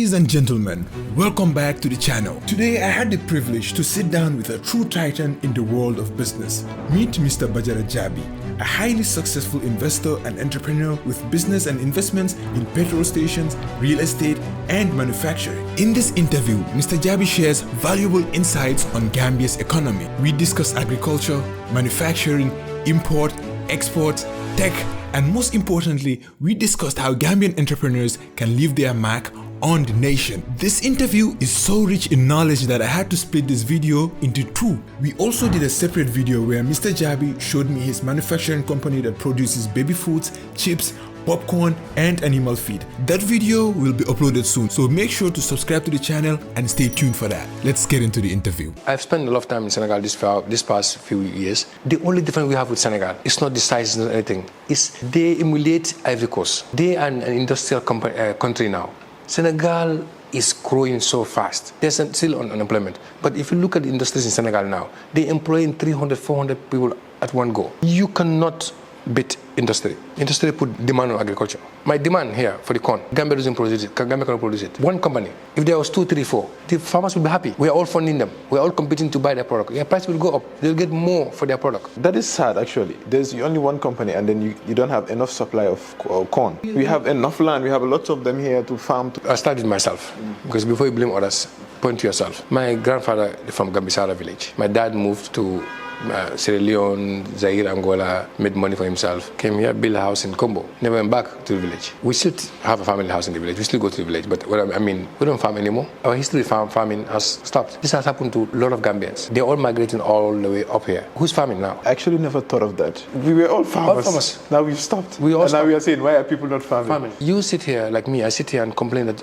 Ladies and gentlemen, welcome back to the channel. Today I had the privilege to sit down with a true titan in the world of business. Meet Mr. Bajara Jabi, a highly successful investor and entrepreneur with business and investments in petrol stations, real estate, and manufacturing. In this interview, Mr. Jabi shares valuable insights on Gambia's economy. We discuss agriculture, manufacturing, import, exports, tech, and most importantly, we discussed how Gambian entrepreneurs can leave their mark on the nation. This interview is so rich in knowledge that I had to split this video into two. We also did a separate video where Mr. Jabi showed me his manufacturing company that produces baby foods, chips, popcorn, and animal feed. That video will be uploaded soon, so make sure to subscribe to the channel and stay tuned for that. Let's get into the interview. I've spent a lot of time in Senegal this past few years. The only difference we have with Senegal is not the size, not anything. It's they emulate Ivory Coast. They are an industrial country now. Senegal is growing so fast. There's still unemployment. But if you look at the industries in Senegal now, they're employing 300, 400 people at one go. You cannot beat industry. Industry put demand on agriculture. My demand here for the corn, Gambia doesn't produce it. Gambia cannot produce it. One company, if there was 2, 3, 4, the farmers will be happy. We are all funding them. We are all competing to buy their product. Their price will go up. They'll get more for their product. That is sad, actually. There's only one company, and then you don't have enough supply of corn. We have enough land. We have lots of them here to farm. I started myself, because before you blame others, point to yourself. My grandfather is from Gambisara village. My dad moved to Sierra Leone, Zaire, Angola, made money for himself, came here, built a house in Combo, never went back to the village. We still have a family house in the village, we still go to the village, but I mean, we don't farm anymore. Our history of farming has stopped. This has happened to a lot of Gambians. They're all migrating all the way up here. Who's farming now? I actually never thought of that. We were all farmers. All farmers. Now we've stopped. Now we are saying, why are people not farming? You sit here, like me, I sit here and complain that,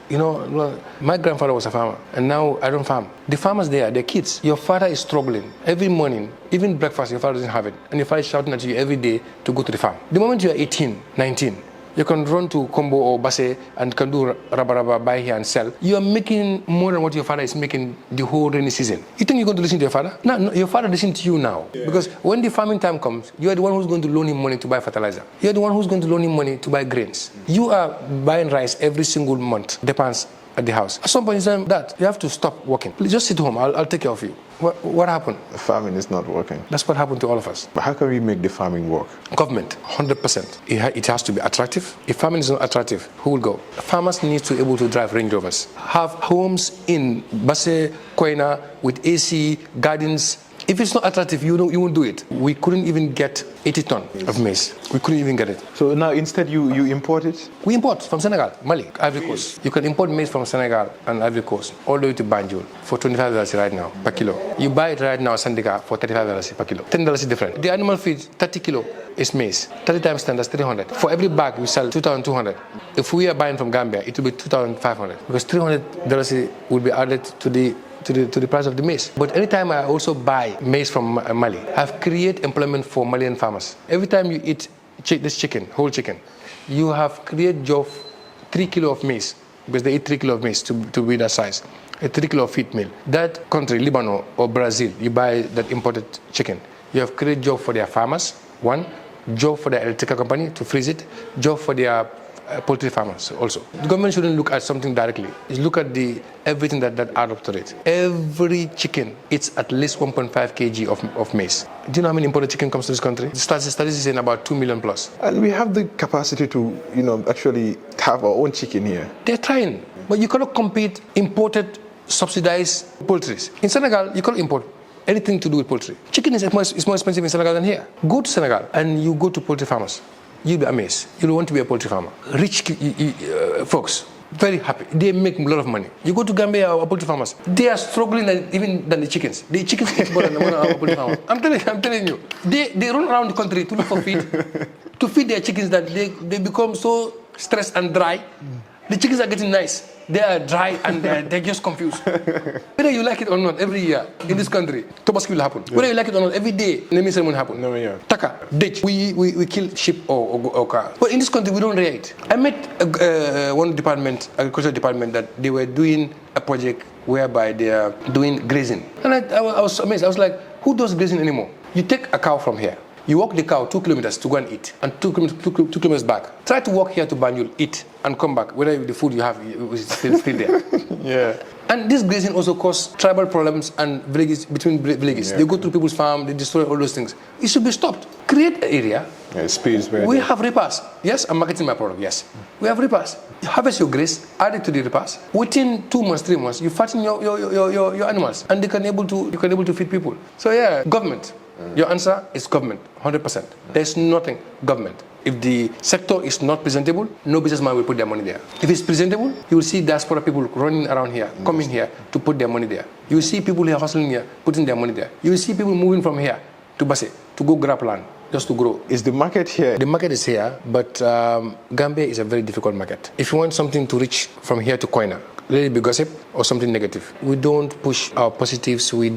you know, my grandfather was a farmer, and now I don't farm. The farmers there, they're kids. Your father is struggling. Every morning, even breakfast, your father doesn't have it. And your father is shouting at you every day to go to the farm. The moment you are 18, 19, you can run to Combo or Basse and can do rubber, buy here and sell. You are making more than what your father is making the whole rainy season. You think you're going to listen to your father? No, your father listens to you now. Yeah. Because when the farming time comes, you are the one who's going to loan him money to buy fertilizer. You're the one who's going to loan him money to buy grains. You are buying rice every single month, depends at the house. At some point in time, Dad, you have to stop working. Please just sit home. I'll take care of you. What happened? Farming is not working. That's what happened to all of us. But how can we make the farming work? Government, 100%. It has to be attractive. If farming is not attractive, who will go? Farmers need to be able to drive Range Rovers. Have homes in Basse, Koina with AC, gardens. If it's not attractive, you won't do it. We couldn't even get 80 tons of maize. We couldn't even get it. So now instead you import it? We import from Senegal, Mali, Ivory Coast. You can import maize from Senegal and Ivory Coast all the way to Banjul for $25 right now per kilo. You buy it right now at Sandika for $35 per kilo. $10 is different. The animal feed, 30 kilo is maize. 30 times 10, that's 300. For every bag, we sell 2,200. If we are buying from Gambia, it will be 2,500 because $300 will be added to the price of the maize. But anytime I also buy maize from Mali, I've created employment for Malian farmers. Every time you eat this chicken, whole chicken, you have created job 3 kilo of maize because they eat 3 kilo of maize to be that size. A 3 kilo of feed meal. That country, Lebanon or Brazil, you buy that imported chicken. You have created job for their farmers, one, job for their electrical company to freeze it, job for their poultry farmers also. The government shouldn't look at something directly. It's look at everything that adds up to it. Every chicken eats at least 1.5 kg of maize. Do you know how many imported chicken comes to this country? The statistics is saying about 2 million plus. And we have the capacity to, actually have our own chicken here. They're trying, but you cannot compete imported, subsidized poultry. In Senegal, you cannot import anything to do with poultry. Chicken is more expensive in Senegal than here. Go to Senegal and you go to poultry farmers. You'll be amazed. You'll want to be a poultry farmer. Rich folks, very happy. They make a lot of money. You go to Gambia or poultry farmers, they are struggling even than the chickens. The chickens eat more than our poultry farmers. I'm telling you. They run around the country to look for feed, to feed their chickens that they become so stressed and dry. The chickens are getting nice. They are dry and they're just confused. Whether you like it or not, every year in this country, Tobaski will happen. Whether you like it or not, every day, naming ceremony happen. Taka, ditch, we kill sheep or cow. But in this country, we don't rear it. I met one department, agricultural department, that they were doing a project whereby they are doing grazing. And I was amazed. I was like, who does grazing anymore? You take a cow from here, You walk the cow 2 kilometers to go and eat, and 2 kilometers back. Try to walk here to Banjul, eat, and come back, whether the food you have is still there. Yeah. And this grazing also causes tribal problems and villages between villages. Yeah. They go through people's farm, they destroy all those things. It should be stopped. Create an area. Yeah, space where We have reapers. Yes, I'm marketing my product. Yes, we have reapers. You harvest your grass, add it to the reapers. Within 2 months, 3 months, you fatten your animals, and you can able to feed people. So yeah, government. Your answer is government, 100%. There's nothing government. If the sector is not presentable, no businessman will put their money there. If it's presentable, you will see diaspora people running around here, coming here to put their money there. You will see people here hustling here, putting their money there. You will see people moving from here to Basse to go grab land, just to grow. Is the market here? The market is here, but Gambia is a very difficult market. If you want something to reach from here to Koina, let it be gossip or something negative. We don't push our positives. We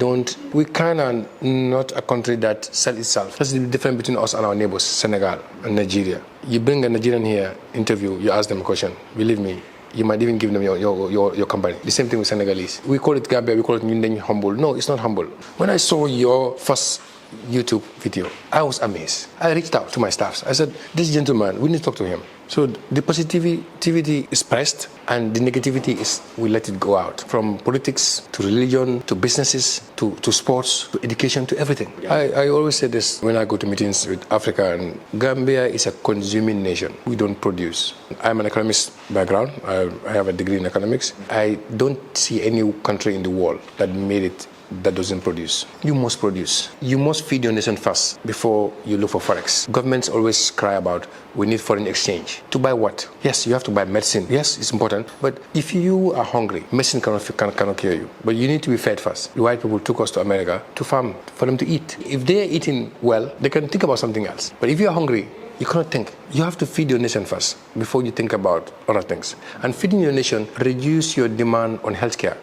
kind of not a country that sells itself. That's the difference between us and our neighbors, Senegal and Nigeria. You bring a Nigerian here, interview, you ask them a question. Believe me, you might even give them your company. The same thing with Senegalese. We call it Gambia, we call it Nyundeng humble. No, it's not humble. When I saw your first YouTube video, I was amazed. I reached out to my staffs. I said, this gentleman, we need to talk to him. So the positivity is pressed, and the negativity is we let it go out. From politics to religion to businesses to sports to education to everything. I always say this when I go to meetings with Africa, and Gambia is a consuming nation. We don't produce. I'm an economist background. I have a degree in economics. I don't see any country in the world that made it that doesn't produce. You must produce. You must feed your nation first before you look for forex. Governments always cry about we need foreign exchange. To buy what? Yes, you have to buy medicine. Yes, it's important. But if you are hungry, medicine cannot cure you. But you need to be fed first. The white people took us to America to farm for them to eat. If they're eating well, they can think about something else. But if you're hungry, you cannot think. You have to feed your nation first before you think about other things. And feeding your nation reduce your demand on healthcare.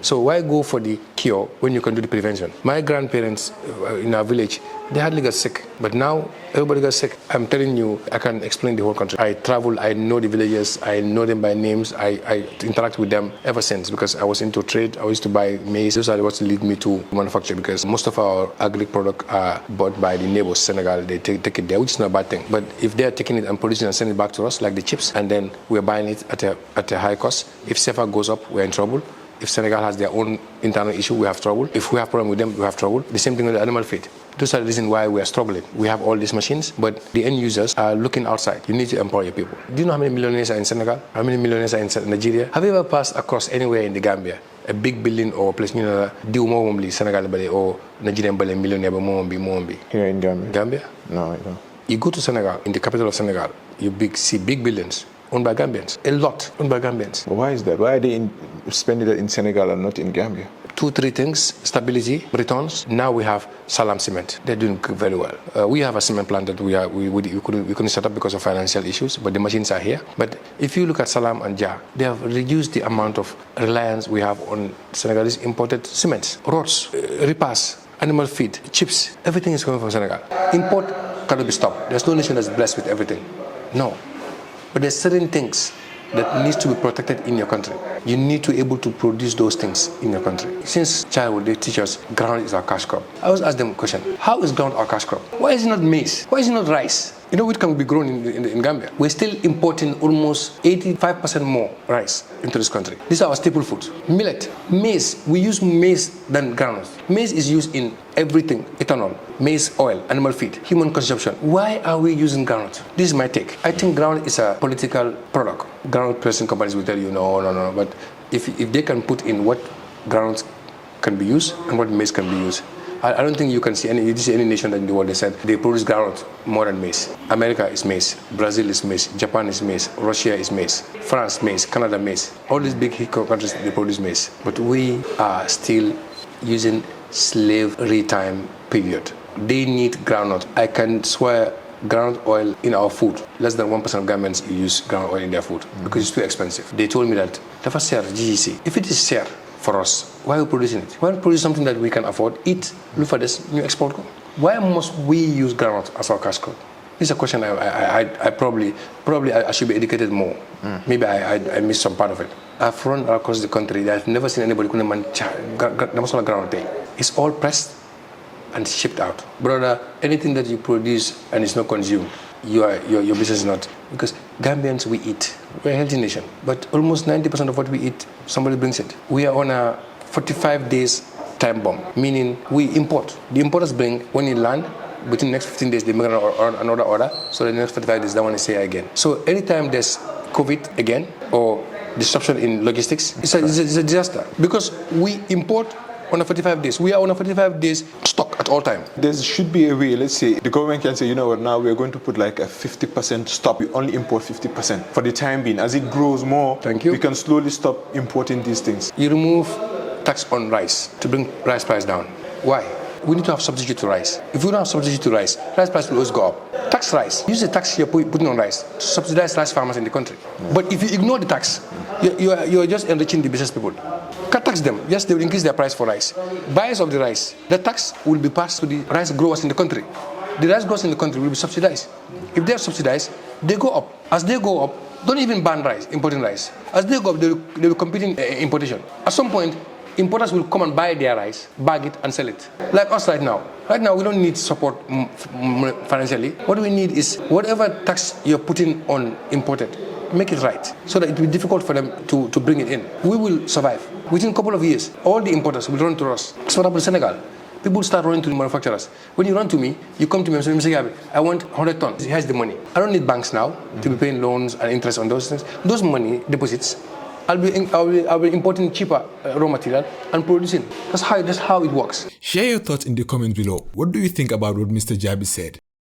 So why go for the cure when you can do the prevention? My grandparents in our village, they hardly got sick. But now everybody got sick. I'm telling you, I can explain the whole country. I travel, I know the villages, I know them by names. I interact with them ever since because I was into trade. I used to buy maize. Those are what lead me to manufacture because most of our agri products are bought by the neighbors, Senegal. They take it there, which is not a bad thing. But if they're taking it and producing and sending it back to us, like the chips, and then we're buying it at a high cost, if CFA goes up, we're in trouble. If Senegal has their own internal issue, we have trouble. If we have problem with them, we have trouble. The same thing with the animal feed. Those are the reasons why we are struggling. We have all these machines, but the end users are looking outside. You need to empower your people. Do you know how many millionaires are in Senegal? How many millionaires are in Nigeria? Have you ever passed across anywhere in the Gambia, a big building or a place, you know, do more Senegal or Nigerian millionaire mombi? Here in Gambia? Gambia? No, I don't. You go to Senegal, in the capital of Senegal, you see big buildings owned by Gambians. A lot owned by Gambians. Why is that? Why are they spending it in Senegal and not in Gambia? 2-3 things: stability, returns. Now we have Salam Cement. They're doing very well. We have a cement plant that we couldn't set up because of financial issues, but the machines are here. But if you look at Salam and Jah, they have reduced the amount of reliance we have on Senegalese imported cements, roads, repairs, animal feed, chips. Everything is coming from Senegal. Import cannot be stopped. There's no nation that's blessed with everything. No. But there's certain things that needs to be protected in your country. You need to be able to produce those things in your country. Since childhood, they teach us ground is our cash crop. I always ask them a question: how is ground our cash crop? Why is it not maize? Why is it not rice? You know, it can be grown in Gambia. We're still importing almost 85% more rice into this country. These are our staple foods. Millet, maize. We use maize than groundnuts. Maize is used in everything: ethanol, maize oil, animal feed, human consumption. Why are we using groundnut? This is my take. I think groundnut is a political product. Groundnut pressing companies will tell you no. But if they can put in what groundnuts can be used and what maize can be used, I don't think you can see any nation in the world that said they produce groundnut more than maize. America is maize, Brazil is maize, Japan is maize, Russia is maize, France maize, Canada maize. All these big countries, they produce maize. But we are still using slavery time period. They need groundnut. I can swear groundnut oil in our food. Less than 1% of Gambians use groundnut oil in their food because it's too expensive. They told me that that's share GGC. If it is share for us, why are we producing it? Why not produce something that we can afford, eat, look for this new export? Why must we use groundnut as our cash crop? This is a question I probably I should be educated more. Maybe I missed some part of it. I've run across the country. I've never seen anybody who groundnut. It's all pressed and shipped out. Brother, anything that you produce and is not consumed, your business is not. Because Gambians, we eat. We're a healthy nation. But almost 90% of what we eat, somebody brings it. We are on a 45 days time bomb, meaning we import. The importers bring, when you land, within the next 15 days, they make another order. So the next 45 days, that one is here again. So anytime there's COVID again, or disruption in logistics, it's a disaster. Because we import on a 45 days. We are on a 45 days stock at all time. There should be a way, let's say, the government can say, you know what, now we're going to put like a 50% stop. We only import 50% for the time being. As it grows more, Thank you. we can slowly stop importing these things. You remove tax on rice to bring rice price down. Why? We need to have substitute to rice. If we don't have substitute to rice price will always go up. Tax rice. Use the tax you're putting on rice to subsidize rice farmers in the country. But if you ignore the tax, you are just enriching the business people. Cut tax them. Yes, they will increase their price for rice. Buyers of the rice, the tax will be passed to the rice growers in the country. The rice growers in the country will be subsidized. If they are subsidized, they go up. As they go up, don't even ban rice, importing rice. As they go up, they will compete in importation. At some point, importers will come and buy their rice, bag it, and sell it. Like us right now. Right now, we don't need support financially. What we need is whatever tax you're putting on imported, make it right, so that it will be difficult for them to bring it in. We will survive. Within a couple of years, all the importers will run to us. That's what happened in Senegal. People start running to the manufacturers. When you run to me, you come to me and say, Mr. Gabi, I want 100 tons. Here's the money. I don't need banks now to be paying loans and interest on those things. Those money deposits, I'll be importing cheaper raw material and producing. That's how it works. Share your thoughts in the comments below. What do you think about what Mr. Jabi said?